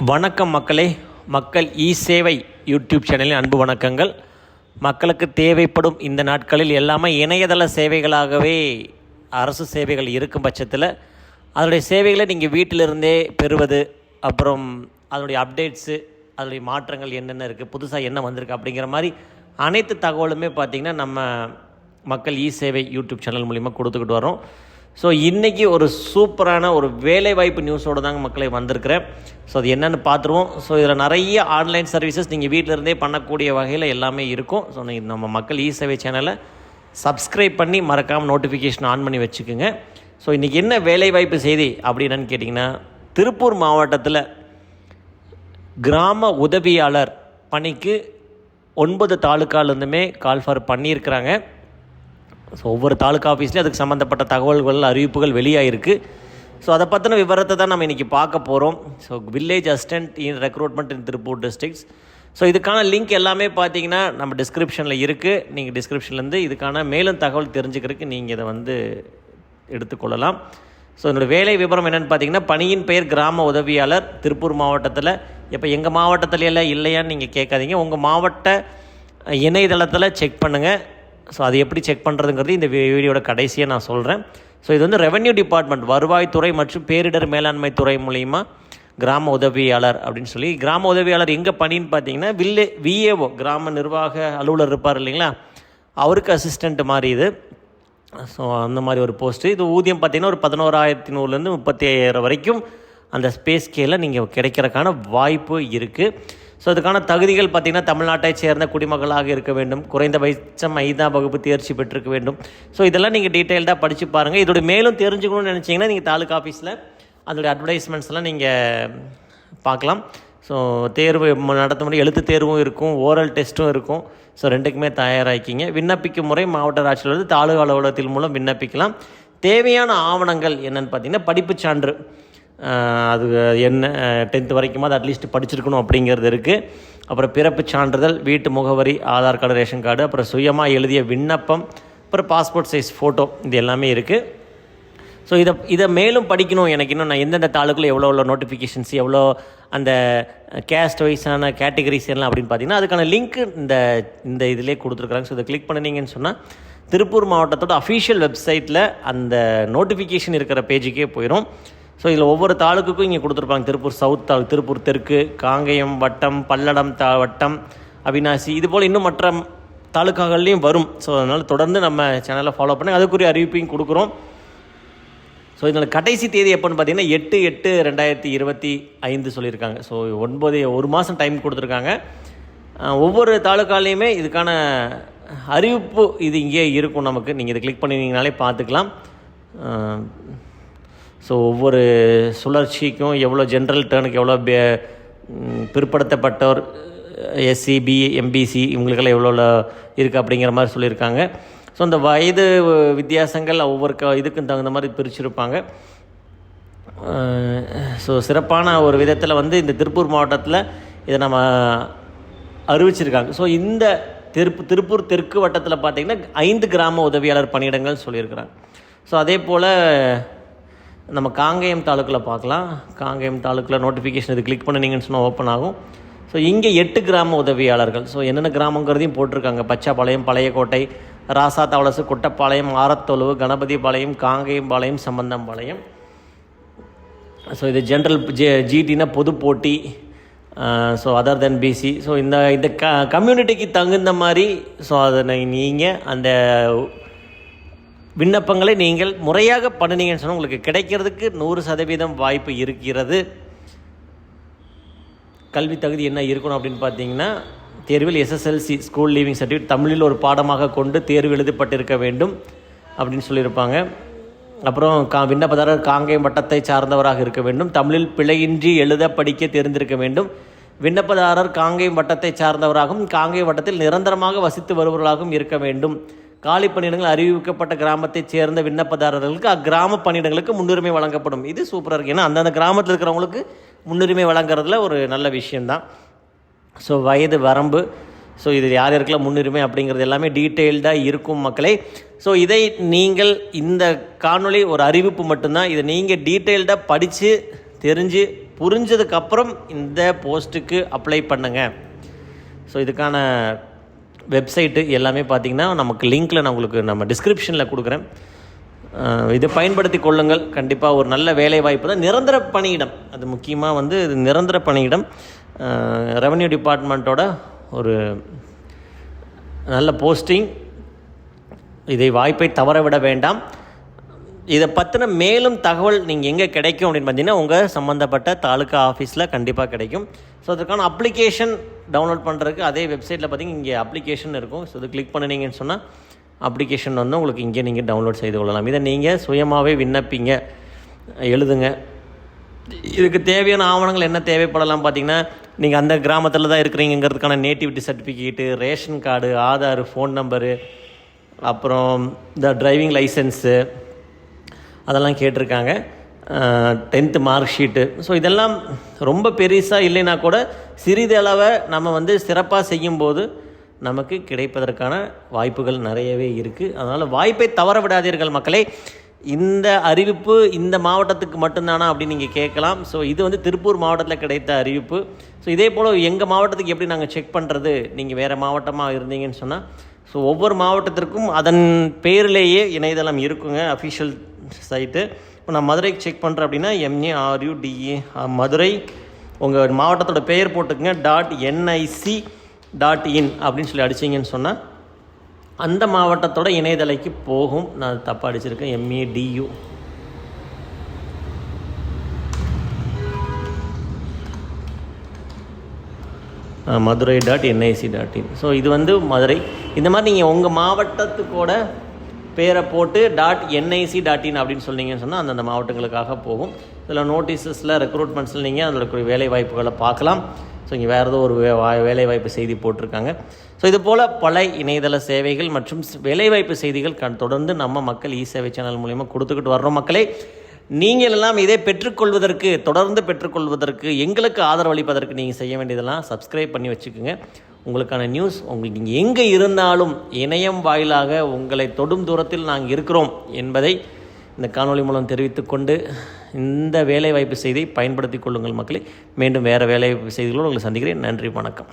வணக்கம் மக்களே. மக்கள் சேவை யூடியூப் சேனலின் அன்பு வணக்கங்கள். மக்களுக்கு தேவைப்படும் இந்த நாட்களில் எல்லாமே இணையதள சேவைகளாகவே அரசு சேவைகள் இருக்கும் பட்சத்தில் அதனுடைய சேவைகளை நீங்கள் வீட்டிலிருந்தே பெறுவது, அப்புறம் அதனுடைய அப்டேட்ஸு, அதனுடைய மாற்றங்கள் என்னென்ன இருக்குது, புதுசாக என்ன வந்திருக்கு அப்படிங்கிற மாதிரி அனைத்து தகவலுமே பார்த்திங்கன்னா நம்ம மக்கள் சேவை யூடியூப் சேனல் மூலிமா கொடுத்துக்கிட்டு வரோம். ஸோ இன்றைக்கி ஒரு சூப்பரான ஒரு வேலைவாய்ப்பு நியூஸோடு தாங்க மக்களை வந்திருக்கிறேன். ஸோ அது என்னென்னு பார்த்துருவோம். ஸோ இதில் நிறைய ஆன்லைன் சர்வீசஸ் நீங்கள் வீட்டிலருந்தே பண்ணக்கூடிய வகையில் எல்லாமே இருக்கும். ஸோ நம்ம மக்கள் சேவை சேனலை சப்ஸ்கிரைப் பண்ணி மறக்காமல் நோட்டிஃபிகேஷன் ஆன் பண்ணி வச்சுக்கோங்க. ஸோ இன்றைக்கி என்ன வேலைவாய்ப்பு செய்தி அப்படின்னு கேட்டிங்கன்னா, திருப்பூர் மாவட்டத்தில் கிராம உதவியாளர் பணிக்கு 9 தாலுக்காலேருந்துமே கால்ஃபர் பண்ணியிருக்கிறாங்க. ஸோ ஒவ்வொரு தாலுக்கா ஆஃபீஸ்லேயும் அதுக்கு சம்மந்தப்பட்ட தகவல்கள், அறிவிப்புகள் வெளியாகிருக்கு. ஸோ அதை பற்றின விவரத்தை தான் நம்ம இன்றைக்கி பார்க்க போகிறோம். ஸோ வில்லேஜ் அசிஸ்டன்ட் இன் ரெக்ரூட்மெண்ட் இன் திருப்பூர் டிஸ்ட்ரிக்ட்ஸ். ஸோ இதுக்கான லிங்க் எல்லாமே பார்த்தீங்கன்னா நம்ம டிஸ்கிரிப்ஷனில் இருக்குது. நீங்கள் டிஸ்கிரிப்ஷன்லேருந்து இதுக்கான மேலும் தகவல் தெரிஞ்சுக்கிறதுக்கு நீங்கள் இதை எடுத்துக்கொள்ளலாம். ஸோ என்னோடய வேலை விவரம் என்னென்னு பார்த்தீங்கன்னா, பணியின் பெயர் கிராம உதவியாளர், திருப்பூர் மாவட்டத்தில். இப்போ எங்கள் மாவட்டத்தில் எல்லாம் இல்லையான்னு நீங்கள் கேட்காதீங்க. உங்கள் மாவட்ட இணையதளத்தில் செக் பண்ணுங்கள். ஸோ அது எப்படி செக் பண்ணுறதுங்கிறது இந்த வீடியோட கடைசியாக நான் சொல்கிறேன். ஸோ இது ரெவென்யூ டிபார்ட்மெண்ட், வருவாய்த்துறை மற்றும் பேரிடர் மேலாண்மை துறை மூலிமா கிராம உதவியாளர் அப்படின்னு சொல்லி. கிராம உதவியாளர் எங்கே பணின்னு பார்த்தீங்கன்னா, விஏஓ கிராம நிர்வாக அலுவலர் இருப்பார் இல்லைங்களா, அவருக்கு அசிஸ்டண்ட் மாதிரி இது. ஸோ அந்த மாதிரி ஒரு போஸ்ட்டு. இது ஊதியம் பார்த்திங்கன்னா ஒரு 11,100 35,000 வரைக்கும் அந்த ஸ்பேஸ் ஸ்கேலில் நீங்கள் கிடைக்கிறதுக்கான வாய்ப்பு இருக்குது. ஸோ அதுக்கான தகுதிகள் பார்த்திங்கன்னா, தமிழ்நாட்டை சேர்ந்த குடிமக்களாக இருக்க வேண்டும், குறைந்தபட்சம் 5ஆம் வகுப்பு தேர்ச்சி பெற்றிருக்க வேண்டும். ஸோ இதெல்லாம் நீங்கள் டீட்டெயில்டாக படித்து பாருங்கள். இதோட மேலும் தெரிஞ்சுக்கணும்னு நினச்சிங்கன்னா நீங்கள் தாலுக்கா ஆஃபீஸில் அதோடைய அட்வர்டைஸ்மெண்ட்ஸ்லாம் நீங்கள் பார்க்கலாம். ஸோ தேர்வு நடத்த முடியும், எழுத்து தேர்வும் இருக்கும், ஓரல் டெஸ்ட்டும் இருக்கும். ஸோ ரெண்டுக்குமே தயாராகிக்கிங்க. விண்ணப்பிக்கும் முறை மாவட்ட ஆட்சியர் தாலுகா அலுவலகத்தின் மூலம் விண்ணப்பிக்கலாம். தேவையான ஆவணங்கள் என்னென்னு பார்த்தீங்கன்னா, படிப்பு சான்று, அது என்ன 10th வரைக்கும் அது அட்லீஸ்ட் படிச்சிருக்கணும் அப்படிங்கிறது இருக்குது. அப்புறம் பிறப்பு சான்றிதழ், வீட்டு முகவரி, ஆதார் கார்டு, ரேஷன் கார்டு, அப்புறம் சுயமாக எழுதிய விண்ணப்பம், அப்புறம் பாஸ்போர்ட் சைஸ் ஃபோட்டோ, இது எல்லாமே இருக்குது. ஸோ இதை மேலும் படிக்கணும். எனக்கு இன்னும் நான் எந்தெந்த தாலுக்கில் எவ்வளோ நோட்டிஃபிகேஷன்ஸ், எவ்வளோ அந்த கேஸ்ட் வைஸான கேட்டகரிஸ் எல்லாம் அப்படின்னு பார்த்தீங்கன்னா, அதுக்கான லிங்க்கு இந்த இதிலே கொடுத்துருக்குறாங்க. ஸோ இதை கிளிக் பண்ணிங்கன்னு சொன்னால் திருப்பூர் மாவட்டத்தோட அஃபீஷியல் வெப்சைட்டில் அந்த நோட்டிஃபிகேஷன் இருக்கிற பேஜுக்கே போயிடும். ஸோ இதில் ஒவ்வொரு தாலுக்குக்கும் இங்கே கொடுத்துருப்பாங்க. திருப்பூர் சவுத் தாலுக்கு, திருப்பூர் தெற்கு, காங்கேயம் வட்டம், பல்லடம் வட்டம், அவினாசி, இதுபோல் இன்னும் மற்ற தாலுக்காக்கள்லேயும் வரும். ஸோ அதனால் தொடர்ந்து நம்ம சேனலை ஃபாலோ பண்ணி அதுக்குரிய அறிவிப்பையும் கொடுக்குறோம். ஸோ இதனால் கடைசி தேதி எப்போன்னு பார்த்தீங்கன்னா 8/8/2025 சொல்லியிருக்காங்க. ஸோ 1 மாதம் டைம் கொடுத்துருக்காங்க. ஒவ்வொரு தாலுக்காலையுமே இதுக்கான அறிவிப்பு இது இங்கே இருக்கும் நமக்கு. நீங்கள் இதை கிளிக் பண்ணிங்கனாலே பார்த்துக்கலாம். ஸோ ஒவ்வொரு சுழற்சிக்கும் எவ்வளோ ஜென்ரல் டேர்னுக்கு எவ்வளோ பிற்படுத்தப்பட்டோர், எஸ்சி, எம்பிசி இவங்களுக்கெல்லாம் எவ்வளோ இருக்குது அப்படிங்கிற மாதிரி சொல்லியிருக்காங்க. ஸோ அந்த வயது வித்தியாசங்கள் ஒவ்வொரு இதுக்கும் தகுந்த மாதிரி பிரிச்சுருப்பாங்க. ஸோ சிறப்பான ஒரு விதத்தில் இந்த திருப்பூர் மாவட்டத்தில் இதை நம்ம அறிவிச்சிருக்காங்க. ஸோ இந்த திருப்பூர் தெற்கு வட்டத்தில் பார்த்திங்கன்னா 5 கிராம உதவியாளர் பணியிடங்கள் சொல்லியிருக்கிறாங்க. ஸோ அதே போல் நம்ம காங்கேயம் தாலுக்கில் பார்க்கலாம். காங்கேயம் தாலுக்கில் நோட்டிஃபிகேஷன் இது கிளிக் பண்ணிங்கன்னு சொன்னால் ஓப்பன் ஆகும். ஸோ இங்கே 8 கிராம உதவியாளர்கள். ஸோ என்னென்ன கிராமங்கிறதையும் போட்டிருக்காங்க. பச்சாப்பாளையம், பழையக்கோட்டை, ராசாத்தாவளசு, குட்டப்பாளையம், ஆரத்தொழுவு, கணபதிபாளையம், காங்கேயம்பாளையம், சம்பந்தம்பாளையம். ஸோ இது ஜென்ரல் ஜிடினா பொது போட்டி. ஸோ அதர் தென் பிசி. ஸோ இந்த கம்யூனிட்டிக்கு தகுந்த மாதிரி ஸோ அதை நீங்கள் அந்த விண்ணப்பங்களை நீங்கள் முறையாக பண்ணினீங்கன்னு சொன்னால் உங்களுக்கு கிடைக்கிறதுக்கு 100% வாய்ப்பு இருக்கிறது. கல்வி தகுதி என்ன இருக்கணும் அப்படின்னு பார்த்தீங்கன்னா, தேர்வில் SSLC ஸ்கூல் லீவிங் சர்டிஃபிகேட் தமிழில் ஒரு பாடமாக கொண்டு தேர்வு எழுதப்பட்டிருக்க வேண்டும் அப்படின்னு சொல்லியிருப்பாங்க. அப்புறம் விண்ணப்பதாரர் காங்கேயம் வட்டத்தை சார்ந்தவராக இருக்க வேண்டும். தமிழில் பிழையின்றி எழுத படிக்க தெரிந்திருக்க வேண்டும். விண்ணப்பதாரர் காங்கேயம் வட்டத்தை சார்ந்தவராகவும் காங்கேயம் வட்டத்தில் நிரந்தரமாக வசித்து வருபவர்களாகவும் இருக்க வேண்டும். காலி பணியிடங்கள் அறிவிக்கப்பட்ட கிராமத்தைச் சேர்ந்த விண்ணப்பதாரர்களுக்கு அக்கிராம பணியிடங்களுக்கு முன்னுரிமை வழங்கப்படும். இது சூப்பராக இருக்குது. ஏன்னா அந்தந்த கிராமத்தில் இருக்கிறவங்களுக்கு முன்னுரிமை வழங்குறதுல ஒரு நல்ல விஷயந்தான். ஸோ வயது வரம்பு, ஸோ இது யார் யாருக்கெல்லாம் முன்னுரிமை அப்படிங்கிறது எல்லாமே டீட்டெயில்டாக இருக்கும் மக்களே. ஸோ இதை நீங்கள் இந்த காணொளி ஒரு அறிவிப்பு மட்டும்தான். இதை நீங்கள் டீட்டெயில்டாக படித்து தெரிஞ்சு புரிஞ்சதுக்கப்புறம் இந்த போஸ்ட்டுக்கு அப்ளை பண்ணுங்கள். ஸோ இதுக்கான வெப்சைட்டு எல்லாமே பார்த்திங்கன்னா நமக்கு லிங்க்கில் நான் உங்களுக்கு நம்ம டிஸ்கிரிப்ஷனில் கொடுக்குறேன். இதை பயன்படுத்தி கொள்ளுங்கள். கண்டிப்பாக ஒரு நல்ல வேலைவாய்ப்பு தான், நிரந்தர பணியிடம். அது முக்கியமாக வந்து இது நிரந்தர பணியிடம், ரெவன்யூ டிபார்ட்மெண்ட்டோட ஒரு நல்ல போஸ்டிங். இதை வாய்ப்பை தவற விட வேண்டாம். இதை பற்றின மேலும் தகவல் நீங்கள் எங்கே கிடைக்கும் அப்படின்னு பார்த்தீங்கன்னா உங்கள் சம்மந்தப்பட்ட தாலுக்கா ஆஃபீஸில் கண்டிப்பாக கிடைக்கும். ஸோ அதுக்கான அப்ளிகேஷன் டவுன்லோட் பண்ணுறதுக்கு அதே வெப்சைட்டில் பார்த்திங்கன்னா இங்கே அப்ளிகேஷன் இருக்கும். ஸோ இது கிளிக் பண்ணினீங்கன்னு சொன்னால் அப்ளிகேஷன் வந்து உங்களுக்கு இங்கே நீங்கள் டவுன்லோட் செய்து கொள்ளலாம். இதை நீங்கள் சுயமாகவே விண்ணப்பிங்க, எழுதுங்க. இதுக்கு தேவையான ஆவணங்கள் என்ன தேவைப்படலாம் பார்த்திங்கன்னா, நீங்கள் அந்த கிராமத்தில் தான் இருக்கிறீங்கிறதுக்கான nativity certificate, ration card, Aadhaar, phone number, அப்புறம் இந்த டிரைவிங் லைசன்ஸு அதெல்லாம் கேட்டிருக்காங்க, 10th மார்க் ஷீட்டு. ஸோ இதெல்லாம் ரொம்ப பெருசாக இல்லைன்னா கூட சிறிதளவை நம்ம வந்து சிறப்பாக செய்யும்போது நமக்கு கிடைப்பதற்கான வாய்ப்புகள் நிறையவே இருக்குது. அதனால் வாய்ப்பை தவற விடாதீர்கள் மக்களே. இந்த அறிவிப்பு இந்த மாவட்டத்துக்கு மட்டும்தானா அப்படின்னு நீங்கள் கேட்கலாம். ஸோ இது வந்து திருப்பூர் மாவட்டத்தில் கிடைத்த அறிவிப்பு. ஸோ இதே போல் எங்கள் மாவட்டத்துக்கு எப்படி நாங்கள் செக் பண்ணுறது, நீங்கள் வேறு மாவட்டமாக இருந்தீங்கன்னு சொன்னால், ஸோ ஒவ்வொரு மாவட்டத்திற்கும் அதன் பேரிலேயே இணையதளம் இருக்குங்க, அஃபிஷியல் சைட்டு. இப்போ நான் மதுரைக்கு செக் பண்ணுறேன் அப்படின்னா MARUDA மதுரை, உங்கள் மாவட்டத்தோட பெயர் போட்டுக்குங்க, .nic.in அப்படின்னு சொல்லி அடிச்சிங்கன்னு சொன்னால் அந்த மாவட்டத்தோட இணையதளைக்கு போகும். நான் தப்பாக அடிச்சிருக்கேன், MADU. மதுரை .nic.in. ஸோ இது வந்து மதுரை. இந்த மாதிரி நீங்கள் உங்கள் மாவட்டத்துக்கூட பேரை போட்டு .nic.in அப்படின்னு சொன்னீங்கன்னு சொன்னால் அந்தந்த மாவட்டங்களுக்காக போகும். இதில் நோட்டீஸஸில் ரெக்ரூட்மெண்ட்ஸில் நீங்கள் அதோட வேலை வாய்ப்புகளை பார்க்கலாம். ஸோ இங்கே வேறு ஏதோ ஒரு வேலைவாய்ப்பு செய்தி போட்டிருக்காங்க. ஸோ இது போல் பல இணையதள சேவைகள் மற்றும் வேலைவாய்ப்பு செய்திகள் தொடர்ந்து நம்ம மக்கள் இ-சேவை சேனல் மூலிமா கொடுத்துக்கிட்டு வர்றோம். மக்களே, நீங்கள் எல்லாம் இதை பெற்றுக்கொள்வதற்கு, தொடர்ந்து பெற்றுக்கொள்வதற்கு, எங்களுக்கு ஆதரவு அளிப்பதற்கு நீங்கள் செய்ய வேண்டியதெல்லாம் சப்ஸ்கிரைப் பண்ணி வச்சுக்கோங்க. உங்களுக்கான நியூஸ் உங்களுக்கு நீங்கள் எங்கே இருந்தாலும் இணையம் வாயிலாக உங்களை தொடும் தூரத்தில் நாங்கள் இருக்கிறோம் என்பதை இந்த காணொளி மூலம் தெரிவித்துக்கொண்டு இந்த வேலைவாய்ப்பு செய்தியை பயன்படுத்தி கொள்ளுங்கள் மக்களே. மீண்டும் வேறு வேலைவாய்ப்பு செய்திகளோடு உங்களை சந்திக்கிறேன். நன்றி, வணக்கம்.